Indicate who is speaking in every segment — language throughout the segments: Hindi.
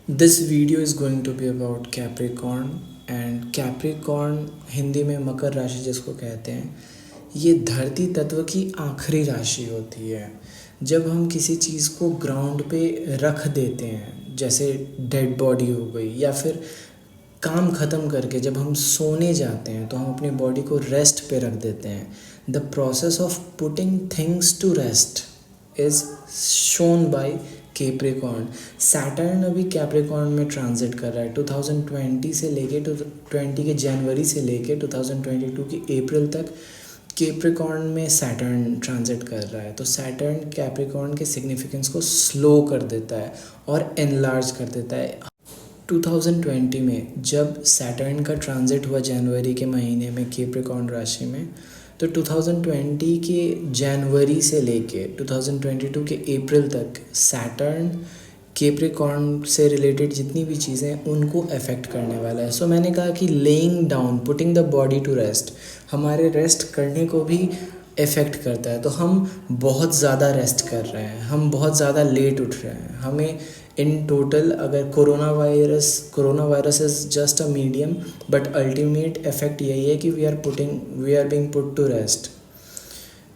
Speaker 1: This video is going to be about Capricorn and Capricorn Hindi में मकर राशि जिसको कहते हैं, ये धरती तत्व की आखिरी राशि होती है। जब हम किसी चीज़ को ग्राउंड पे रख देते हैं, जैसे डेड बॉडी हो गई, या फिर काम ख़त्म करके जब हम सोने जाते हैं तो हम अपनी बॉडी को रेस्ट पे रख देते हैं। The process of putting things to rest is shown by Capricorn. Saturn अभी कैप्रिकॉर्न में ट्रांजिट कर रहा है 2020 से लेके 2020 के जनवरी से लेके 2022 की अप्रैल तक कैप्रिकॉर्न में सैटर्न ट्रांजिट कर रहा है। तो सैटर्न कैप्रिकॉर्न के सिग्निफिकेंस को स्लो कर देता है और एनलार्ज कर देता है। 2020 में जब सैटर्न का ट्रांजिट हुआ जनवरी के महीने में कैप्रिकॉर्न राशि में, तो 2020 के जनवरी से लेके 2022 के अप्रैल तक सैटर्न कैप्रिकॉर्न से रिलेटेड जितनी भी चीज़ें हैं उनको अफेक्ट करने वाला है। सो मैंने कहा कि laying down, putting the body to rest, हमारे रेस्ट करने को भी इफ़ेक्ट करता है। तो हम बहुत ज़्यादा रेस्ट कर रहे हैं, हम बहुत ज़्यादा लेट उठ रहे हैं। हमें इन टोटल अगर corona virus is just a medium, but ultimate effect यही है कि we are being put to rest.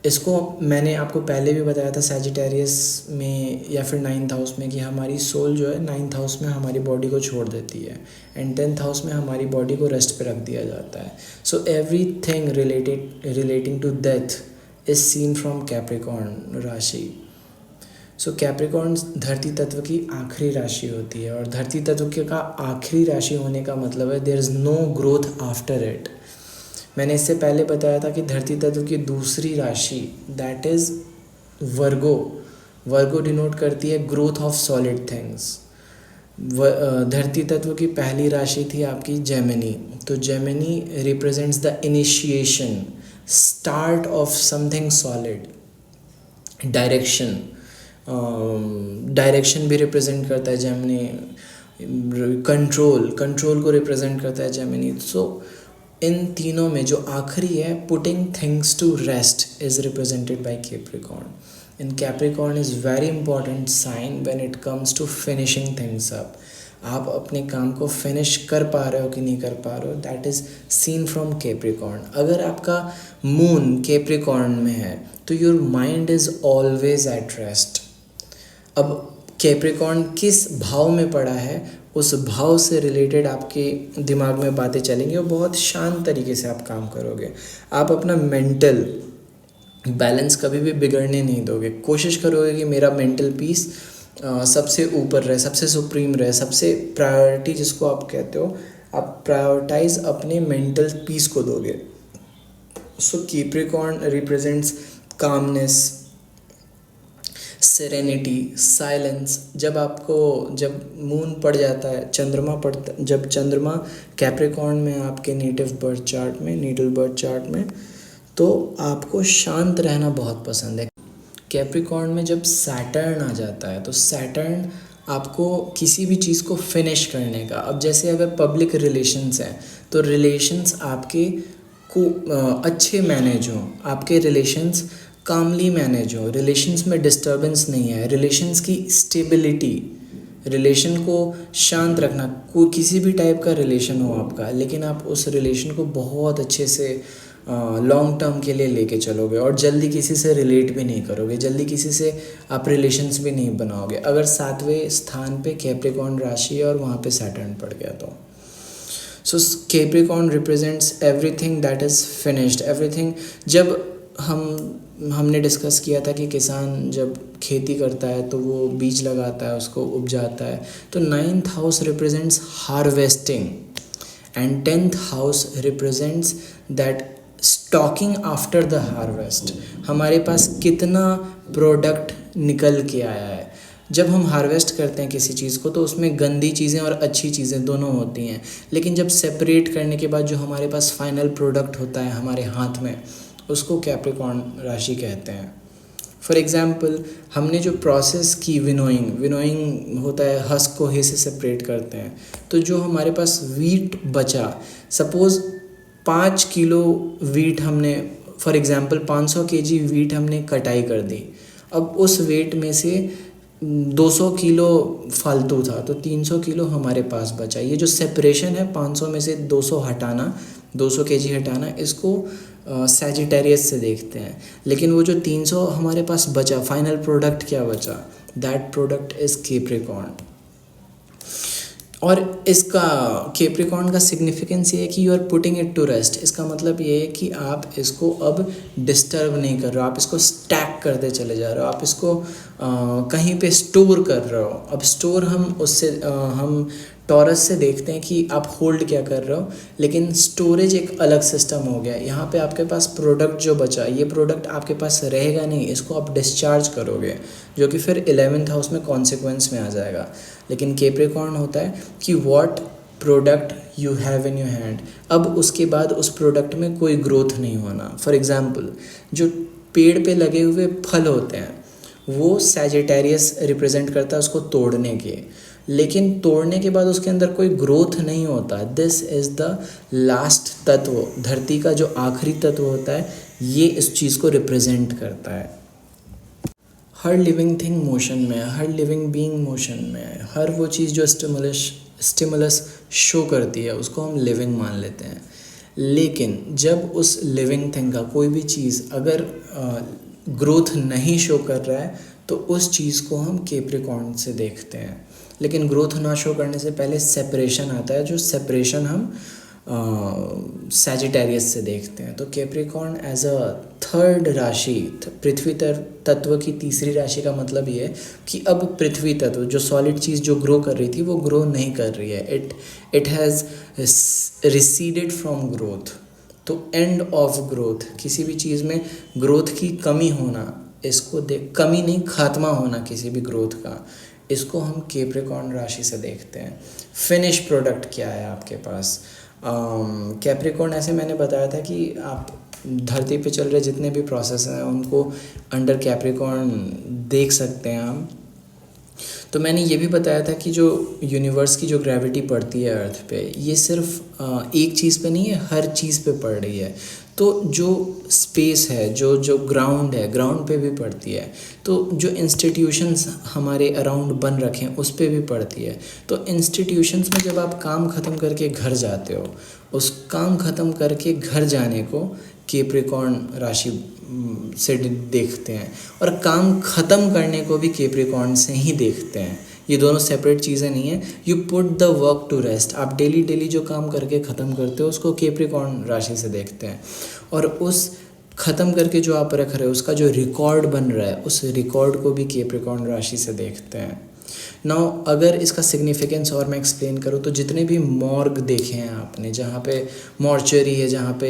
Speaker 1: इसको मैंने आपको पहले भी बताया था सैजिटेरियस में या फिर 9th हाउस में, कि हमारी सोल जो है 9th हाउस में हमारी बॉडी को छोड़ देती है एंड 10th हाउस में हमारी बॉडी को रेस्ट पे रख दिया जाता है। So everything relating to death is seen from Capricorn राशि। सो कैप्रिकॉर्न धरती तत्व की आखिरी राशि होती है, और धरती तत्व का आखिरी राशि होने का मतलब है there is no growth after it. मैंने इससे पहले बताया था कि धरती तत्व की दूसरी राशि दैट इज़ वर्गो डिनोट करती है ग्रोथ ऑफ सॉलिड थिंग्स। धरती तत्व की पहली राशि थी आपकी जेमिनी। तो Gemini represents the initiation, start of something solid. Direction भी रिप्रेजेंट करता है जेमिनी। कंट्रोल को रिप्रेजेंट करता है जेमिनी। सो इन तीनों में जो आखिरी है, putting things to rest, is represented by Capricorn. In Capricorn is very important sign when it comes to finishing things up. आप अपने काम को फिनिश कर पा रहे हो कि नहीं कर पा रहे हो, that is scene from Capricorn. अगर आपका मून कैप्रिकॉर्न में है तो your mind is always at rest. अब कैप्रिकॉर्न किस भाव में पड़ा है, उस भाव से रिलेटेड आपके दिमाग में बातें चलेंगी और बहुत शांत तरीके से आप काम करोगे। आप अपना मेंटल बैलेंस कभी भी बिगड़ने नहीं दोगे। कोशिश करोगे कि मेरा मेंटल पीस सबसे ऊपर रहे, सबसे सुप्रीम रहे, सबसे प्रायोरिटी जिसको आप कहते हो, आप प्रायोरिटाइज अपने मेंटल पीस को दोगे। So Capricorn represents calmness, serenity, silence. जब मून पड़ जाता है, जब चंद्रमा कैप्रिकॉर्न में आपके नीडल बर्थ चार्ट में, तो आपको शांत रहना बहुत पसंद है। कैप्रिकॉर्न में जब सैटर्न आ जाता है तो सैटर्न आपको किसी भी चीज़ को फिनिश करने का, अब जैसे अगर पब्लिक रिलेशंस हैं तो रिलेशंस आपके को अच्छे मैनेज हों, आपके रिलेशंस कामली मैनेज हो, रिलेशंस में डिस्टर्बेंस नहीं है, रिलेशंस की स्टेबिलिटी, रिलेशन को शांत रखना। कोई किसी भी टाइप का रिलेशन हो आपका, लेकिन आप उस रिलेशन को बहुत अच्छे से लॉन्ग टर्म के लिए लेके चलोगे और जल्दी किसी से रिलेट भी नहीं करोगे, जल्दी किसी से आप रिलेशंस भी नहीं बनाओगे अगर 7वें स्थान पे कैप्रिकॉर्न राशि है और वहाँ पे सैटर्न पड़ गया तो। So Capricorn represents everything that is finished, everything. जब हमने डिस्कस किया था कि किसान जब खेती करता है तो वो बीज लगाता है, उसको उपजाता है, तो 9th house represents harvesting and 10th house represents that stocking after the harvest. हमारे पास कितना प्रोडक्ट निकल के आया है। जब हम हार्वेस्ट करते हैं किसी चीज़ को तो उसमें गंदी चीज़ें और अच्छी चीज़ें दोनों होती हैं, लेकिन जब सेपरेट करने के बाद जो हमारे पास फाइनल प्रोडक्ट होता है हमारे हाथ में, उसको कैप्रिकॉर्न राशि कहते हैं। फॉर एग्ज़ाम्पल, हमने जो प्रोसेस की विनोइंग होता है, हस्क को हे से सेपरेट करते हैं, तो जो हमारे पास वीट बचा, सपोज़ 5 किलो वीट हमने, फॉर एग्ज़ाम्पल 500 kg वीट हमने कटाई कर दी। अब उस वेट में से 200 किलो फालतू था, तो 300 किलो हमारे पास बचा। ये जो सेपरेशन है 500 में से 200 हटाना, 200 केजी हटाना, इसको सैजिटेरियस से देखते हैं। लेकिन वो जो 300 हमारे पास बचा, फाइनल प्रोडक्ट क्या बचा, दैट प्रोडक्ट इज़ कैप्रिकॉर्न। और इसका कैप्रिकॉर्न का सिग्निफिकेंस ये है कि you are putting it to rest. इसका मतलब ये है कि आप इसको अब डिस्टर्ब नहीं कर रहे हो, आप इसको स्टैक करते चले जा रहे हो, आप इसको कहीं पे स्टोर कर रहे हो। अब स्टोर हम टॉरस से देखते हैं कि आप होल्ड क्या कर रहे हो, लेकिन स्टोरेज एक अलग सिस्टम हो गया। यहाँ पे आपके पास प्रोडक्ट जो बचा, ये प्रोडक्ट आपके पास रहेगा नहीं, इसको आप डिस्चार्ज करोगे, जो कि फिर 11th हाउस में कॉन्सिक्वेंस में आ जाएगा। लेकिन कैप्रिकॉर्न होता है कि what product you have in your hand, अब उसके बाद उस प्रोडक्ट में कोई ग्रोथ नहीं होना। फॉर एग्जांपल, जो पेड़ पे लगे हुए फल होते हैं वो सैजिटेरियस रिप्रेजेंट करता है उसको तोड़ने के, लेकिन तोड़ने के बाद उसके अंदर कोई ग्रोथ नहीं होता। दिस इज़ द लास्ट तत्व, धरती का जो आखिरी तत्व होता है, ये इस चीज़ को रिप्रेजेंट करता है। हर लिविंग थिंग मोशन में है, हर लिविंग बीइंग मोशन में है। हर वो चीज़ जो स्टिमुलस शो करती है उसको हम लिविंग मान लेते हैं। लेकिन जब उस लिविंग थिंग का कोई भी चीज़ अगर ग्रोथ नहीं शो कर रहा है तो उस चीज़ को हम कैप्रिकॉर्न से देखते हैं। लेकिन ग्रोथ ना शो करने से पहले सेपरेशन आता है, जो सेपरेशन हम सैजिटेरियस से देखते हैं। तो कैप्रिकॉर्न एज अ थर्ड राशि, पृथ्वी तत्व की तीसरी राशि का मतलब ये है कि अब पृथ्वी तत्व जो सॉलिड चीज़ जो ग्रो कर रही थी वो ग्रो नहीं कर रही है, it has receded from growth. तो एंड ऑफ ग्रोथ, किसी भी चीज़ में ग्रोथ की कमी होना, इसको कमी नहीं, खात्मा होना किसी भी ग्रोथ का, इसको हम कैप्रिकॉर्न राशि से देखते हैं। फिनिश प्रोडक्ट क्या है आपके पास। कैप्रिकॉर्न, ऐसे मैंने बताया था कि आप धरती पे चल रहे जितने भी प्रोसेस हैं उनको अंडर कैप्रिकॉर्न देख सकते हैं हम। तो मैंने ये भी बताया था कि जो यूनिवर्स की जो ग्रेविटी पड़ती है अर्थ पे, ये सिर्फ एक चीज़ पे नहीं है, हर चीज़ पे पड़ रही है। तो जो स्पेस है, जो ग्राउंड है, ग्राउंड पे भी पड़ती है। तो जो इंस्टीट्यूशंस हमारे अराउंड बन रखे हैं उस पे भी पड़ती है। तो इंस्टीट्यूशंस में जब आप काम ख़त्म करके घर जाते हो, उस काम ख़त्म करके घर जाने को कैप्रिकॉर्न राशि से देखते हैं, और काम ख़त्म करने को भी कैप्रिकॉर्न से ही देखते हैं। ये दोनों सेपरेट चीज़ें नहीं है। You put the work to rest, आप डेली जो काम करके ख़त्म करते हो उसको कैप्रिकॉर्न राशि से देखते हैं, और उस ख़त्म करके जो आप रख रहे हो उसका जो रिकॉर्ड बन रहा है उस रिकॉर्ड को भी कैप्रिकॉर्न राशि से देखते हैं। नाउ अगर इसका सिग्निफिकेंस और मैं एक्सप्लेन करूँ तो जितने भी मॉर्ग देखे हैं आपने, जहाँ पे मॉर्चरी है, जहाँ पे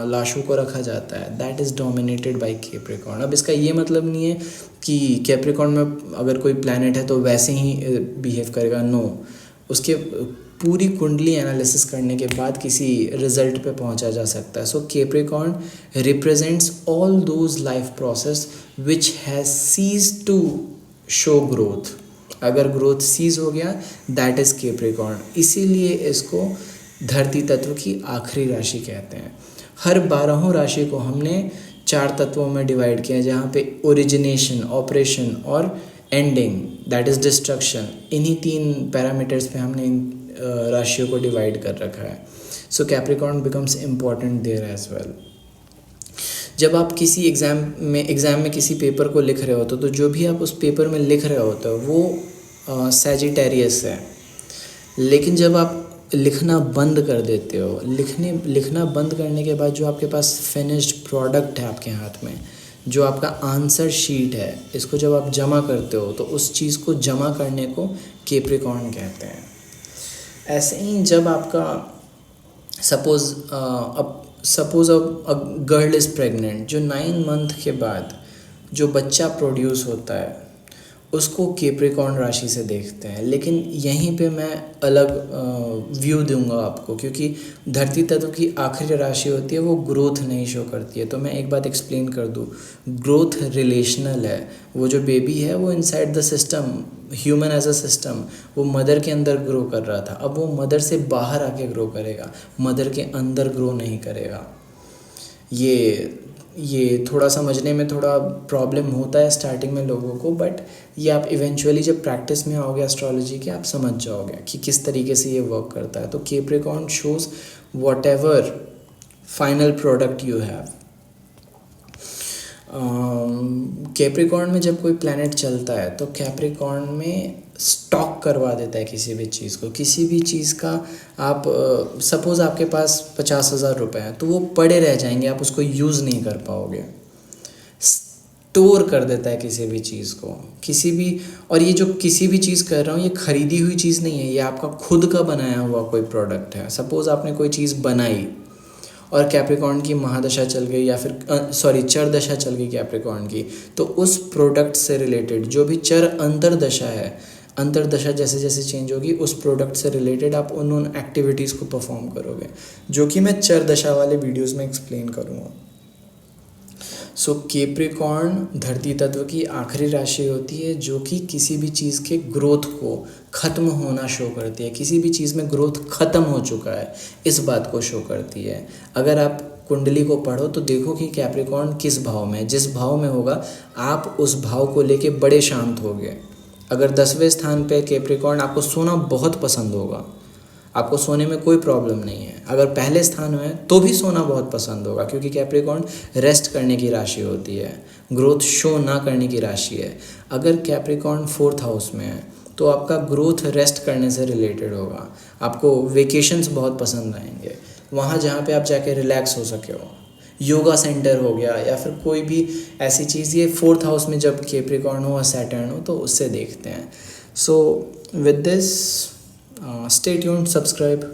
Speaker 1: लाशों को रखा जाता है, that is dominated by Capricorn. अब इसका ये मतलब नहीं है कि कैप्रिकॉर्न में अगर कोई प्लैनेट है तो वैसे ही बिहेव करेगा, नो। उसके पूरी कुंडली एनालिसिस करने के बाद किसी रिजल्ट पे पहुंचा जा सकता है। So Capricorn represents all those life process which has cease to show growth. अगर ग्रोथ सीज हो गया, दैट इज़ कैप्रिकॉर्न। इसीलिए इसको धरती तत्व की आखिरी राशि कहते हैं। हर 12 राशि को हमने 4 तत्वों में डिवाइड किया, जहाँ पे ओरिजिनेशन, ऑपरेशन और एंडिंग, दैट इज़ डिस्ट्रक्शन, इन्हीं 3 पैरामीटर्स पे हमने इन राशियों को डिवाइड कर रखा है। So Capricorn becomes important there as well. जब आप किसी एग्ज़ाम में किसी पेपर को लिख रहे होते हो तो जो भी आप उस पेपर में लिख रहे होते हो वो सैजिटेरियस है। लेकिन जब आप लिखना बंद कर देते हो, लिखना बंद करने के बाद जो आपके पास फिनिश्ड प्रोडक्ट है आपके हाथ में, जो आपका आंसर शीट है, इसको जब आप जमा करते हो तो उस चीज़ को जमा करने को कैप्रिकॉर्न कहते हैं। ऐसे ही जब आपका suppose a girl is pregnant, जो 9 मंथ के बाद जो बच्चा प्रोड्यूस होता है उसको कैप्रिकॉर्न राशि से देखते हैं। लेकिन यहीं पे मैं अलग व्यू दूंगा आपको, क्योंकि धरती तत्व की आखिरी राशि होती है वो ग्रोथ नहीं शो करती है। तो मैं एक बात एक्सप्लेन कर दूँ, ग्रोथ रिलेशनल है। वो जो बेबी है वो inside the system, human as a system, वो मदर के अंदर ग्रो कर रहा था, अब वो मदर से बाहर आके ग्रो करेगा, मदर के अंदर ग्रो नहीं करेगा। ये ये थोड़ा समझने में थोड़ा प्रॉब्लम होता है स्टार्टिंग में लोगों को, बट ये आप इवेंचुअली जब प्रैक्टिस में आओगे एस्ट्रोलॉजी के आप समझ जाओगे कि किस तरीके से ये वर्क करता है। तो Capricorn shows what ever final product you have. Capricorn में जब कोई प्लैनेट चलता है तो कैप्रिकॉर्न में स्टॉक करवा देता है किसी भी चीज़ को। किसी भी चीज़ का आप सपोज़ आपके पास 50,000 रुपये हैं तो वो पड़े रह जाएंगे, आप उसको यूज़ नहीं कर पाओगे। स्टोर कर देता है किसी भी चीज़ को, किसी भी, और ये जो किसी भी चीज़ कर रहा हूँ ये ख़रीदी हुई चीज़ नहीं है, ये आपका खुद का बनाया हुआ कोई प्रोडक्ट है। सपोज़ आपने कोई चीज़ बनाई और कैप्रिकॉर्न की महादशा चल गई या फिर चर दशा चल गई कैप्रिकॉर्न की, तो उस प्रोडक्ट से रिलेटेड जो भी चर अंतरदशा है, अंतरदशा जैसे जैसे चेंज होगी उस प्रोडक्ट से रिलेटेड आप उन एक्टिविटीज़ को परफॉर्म करोगे, जो कि मैं चर दशा वाले वीडियोस में एक्सप्लेन करूँगा। सो कैप्रिकॉर्न धरती तत्व की आखिरी राशि होती है जो कि किसी भी चीज़ के ग्रोथ को ख़त्म होना शो करती है। किसी भी चीज़ में ग्रोथ ख़त्म हो चुका है इस बात को शो करती है। अगर आप कुंडली को पढ़ो तो देखो कि कैप्रिकॉर्न किस भाव में है, जिस भाव में होगा आप उस भाव को लेके बड़े शांत होगे। अगर 10वें स्थान पे कैप्रिकॉर्न, आपको सोना बहुत पसंद होगा, आपको सोने में कोई प्रॉब्लम नहीं है। अगर पहले स्थान में है तो भी सोना बहुत पसंद होगा, क्योंकि कैप्रिकॉर्न रेस्ट करने की राशि होती है, ग्रोथ शो ना करने की राशि है। अगर कैप्रिकॉर्न 4th हाउस में है तो आपका ग्रोथ रेस्ट करने से रिलेटेड होगा। आपको वेकेशंस बहुत पसंद आएंगे, वहाँ जहाँ पे आप जाके रिलैक्स हो सके हो, योगा सेंटर हो गया या फिर कोई भी ऐसी चीज़। ये 4th हाउस में जब कैप्रिकॉर्न हो और सैटर्न हो तो उससे देखते हैं। So with this, stay tuned, subscribe.